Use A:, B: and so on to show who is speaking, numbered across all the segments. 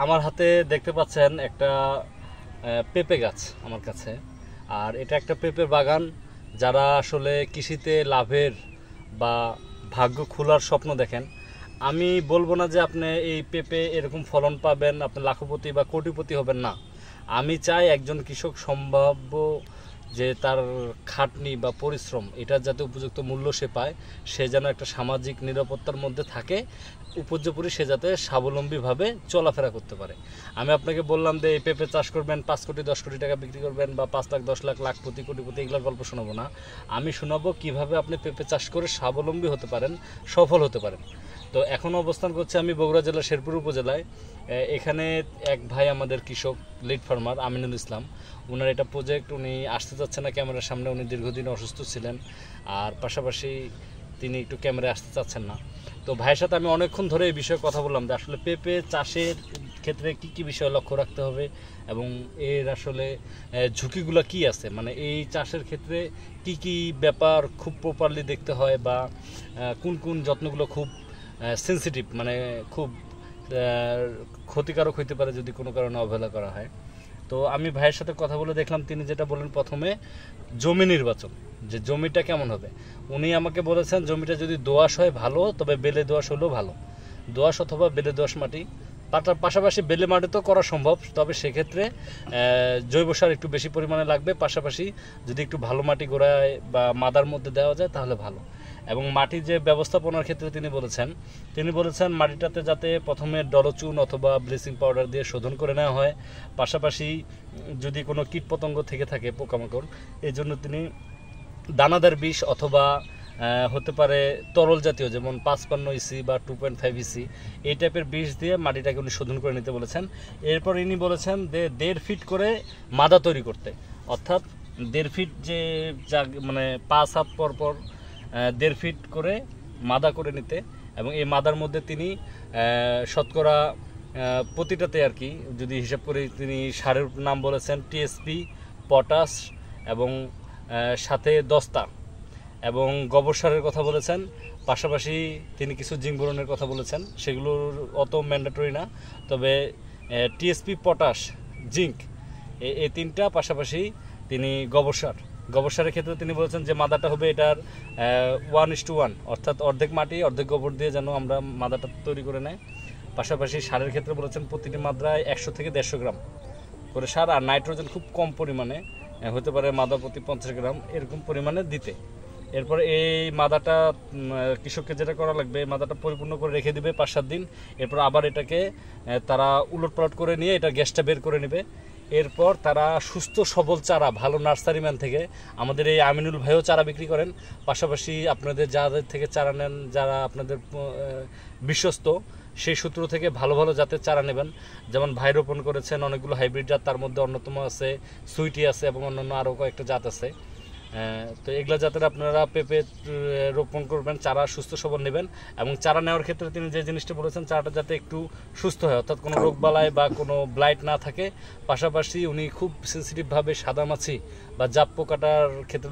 A: আমার হাতে দেখতে পাচ্ছেন একটা পেঁপে গাছ আমার কাছে। আর এটা একটা পেঁপের বাগান। যারা আসলে কৃষিতে লাভের বা ভাগ্য খোলার স্বপ্ন দেখেন, আমি বলবো না যে আপনি এই পেঁপে এরকম ফলন পাবেন, আপনি লাখপতি বা কোটিপতি হবেন না। আমি চাই একজন কৃষক সম্ভাব্য যে তার খাটনি বা পরিশ্রম এটা যাতে উপযুক্ত মূল্য সে পায়, সে যেন একটা সামাজিক নিরাপত্তার মধ্যে থাকে, উপর্যুপরি সে যাতে স্বাবলম্বীভাবে চলাফেরা করতে পারে। আমি আপনাকে বললাম যে এই পেঁপে চাষ করবেন, 5 কোটি 10 কোটি টাকা বিক্রি করবেন, বা 5 লাখ 10 লাখ লাখপতি কোটিপতি, এগুলোর গল্প শোনাবো না। আমি শোনাবো কীভাবে আপনি পেঁপে চাষ করে স্বাবলম্বী হতে পারেন, সফল হতে পারেন। তো এখন অবস্থান করছে আমি বগুড়া জেলার শেরপুর উপজেলায়। এখানে এক ভাই আমাদের কৃষক, লিড ফার্মার আমিনুল ইসলাম, ওনার এটা প্রজেক্ট। উনি আসতে চাচ্ছেন না ক্যামেরার সামনে, উনি দীর্ঘদিন অসুস্থ ছিলেন, আর পাশাপাশি তিনি একটু ক্যামেরায় আসতে চাচ্ছেন না। তো ভাইয়ের সাথে আমি অনেকক্ষণ ধরে এই বিষয়ে কথা বললাম যে আসলে পেঁপে চাষের ক্ষেত্রে কি কি বিষয় লক্ষ্য রাখতে হবে এবং এর আসলে ঝুঁকিগুলো কি আছে, মানে এই চাষের ক্ষেত্রে কি কি ব্যাপার খুব প্রপারলি দেখতে হয়, বা কোন কোন যত্নগুলো খুব সেন্সিটিভ, মানে খুব ক্ষতিকারক হইতে পারে যদি কোনো কারণে অবহেলা করা হয়। তো আমি ভাইয়ের সাথে কথা বলে দেখলাম, তিনি যেটা বললেন প্রথমে জমি নির্বাচন, যে জমিটা কেমন হবে। উনি আমাকে বলেছেন জমিটা যদি দোআঁশ হয় ভালো, তবে বেলে দোআঁশ হলেও ভালো, দোআঁশ অথবা বেলে দোআঁশ মাটি। পাশাপাশি বেলে মাটিতেও করা সম্ভব, তবে সেক্ষেত্রে জৈব সার একটু বেশি পরিমাণে লাগবে। পাশাপাশি যদি একটু ভালো মাটি গোড়ায় বা মাদার মধ্যে দেওয়া যায় তাহলে ভালো। এবং মাটির যে ব্যবস্থাপনার ক্ষেত্রে তিনি বলেছেন মাটিটাতে যাতে প্রথমে ডলচুন অথবা ব্লিচিং পাউডার দিয়ে শোধন করে নেওয়া হয়। পাশাপাশি যদি কোনো কীটপতঙ্গ থেকে থাকে, পোকামাকড়, এই জন্য তিনি দানাদার বিষ অথবা হতে পারে তরল জাতীয়, যেমন 55 ইসি বা 2.5 ইসি, এই টাইপের বিষ দিয়ে মাটিটাকে উনি শোধন করে নিতে বলেছেন। এরপর ইনি বলেছেন যে 1.5 ফিট করে মাদা তৈরি করতে, অর্থাৎ 1.5 ফিট যে মানে 5 হাত পর 1.5 ফিট করে মাদা করে নিতে। এবং এই মাদার মধ্যে তিনি শতকরা প্রতিটাতে আর কি যদি হিসাব করে, তিনি সারের নাম বলেছেন টিএসপি, পটাশ এবং সাথে দস্তা, এবং গোবর সারের কথা বলেছেন। পাশাপাশি তিনি কিছু জিঙ্ক বোরনের কথা বলেছেন, সেগুলোর অত ম্যান্ডেটরি না, তবে টিএসপি, পটাশ, জিঙ্ক, এই তিনটা। পাশাপাশি তিনি গোবর সারের ক্ষেত্রে তিনি বলেছেন যে মাদাটা হবে এটার 1:1, অর্থাৎ অর্ধেক মাটি অর্ধেক গোবর দিয়ে যেন আমরা মাদাটা তৈরি করে নেয়। পাশাপাশি সারের ক্ষেত্রে বলেছেন প্রতিটি মাত্রায় 100 থেকে 150 গ্রাম করে সার, আর নাইট্রোজেন খুব কম পরিমাণে, হতে পারে মাদা প্রতি 50 গ্রাম এরকম পরিমাণে দিতে। এরপর এই মাদাটা কৃষককে যেটা করা লাগবে, এই মাদাটা পরিপূর্ণ করে রেখে দিবে 5-7 দিন। এরপর আবার এটাকে তারা উলটপালট করে নিয়ে এটা গ্যাসটা বের করে নেবে। এরপর তারা সুস্থ সবল চারা ভালো নার্সারিম্যান থেকে, আমাদের এই আমিনুল ভাইও চারা বিক্রি করেন, পাশাপাশি আপনাদের যাদের থেকে চারা নেন, যারা আপনাদের বিশ্বস্ত, সেই সূত্র থেকে ভালো ভালো জাতের চারা নেবেন। যেমন ভাই রোপণ করেছেন অনেকগুলো হাইব্রিড জাত, তার মধ্যে অন্যতম আছে সুইটি আছে এবং অন্যান্য আরও কয়েকটা জাত আছে। তো এগুলো জাতের আপনারা পেঁপে রোপণ করবেন, চারা সুস্থ সবল নেবেন। এবং চারা নেওয়ার ক্ষেত্রে তিনি যে জিনিসটা বলেছেন, চারাটা যাতে একটু সুস্থ হয়, অর্থাৎ কোনো রোগবালাই বা কোনো ব্লাইট না থাকে। পাশাপাশি উনি খুব সেন্সিটিভভাবে সাদামাছি বা জাপ পোকাটার ক্ষেত্রে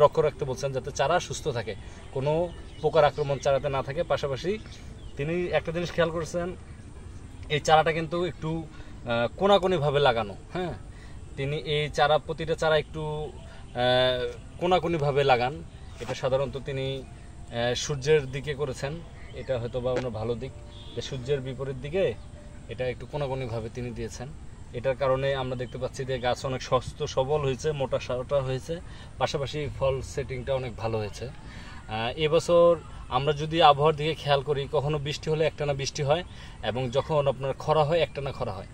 A: লক্ষ্য রাখতে বলছেন, যাতে চারা সুস্থ থাকে, কোনো পোকার আক্রমণ চারাতে না থাকে। পাশাপাশি তিনি একটা জিনিস খেয়াল করেছেন, এই চারাটা কিন্তু একটু কোনাকুনিভাবে লাগানো। হ্যাঁ, তিনি এই প্রতিটা চারা একটু কোনাকুনিভাবে লাগান। এটা সাধারণত তিনি সূর্যের দিকে করেছেন, এটা হয়তো বা ওনার ভালো দিক, যে সূর্যের বিপরীত দিকে এটা একটু কোনাকুনিভাবে তিনি দিয়েছেন। এটার কারণে আমরা দেখতে পাচ্ছি যে গাছ অনেক সুস্থ সবল হয়েছে, মোটা সাটা হয়েছে, পাশাপাশি ফল সেটিংটা অনেক ভালো হয়েছে। এবছর আমরা যদি আবহাওয়ার দিকে খেয়াল করি, কখনো বৃষ্টি হলে একটানা বৃষ্টি হয়, এবং যখন আপনার খরা হয় একটানা খরা হয়।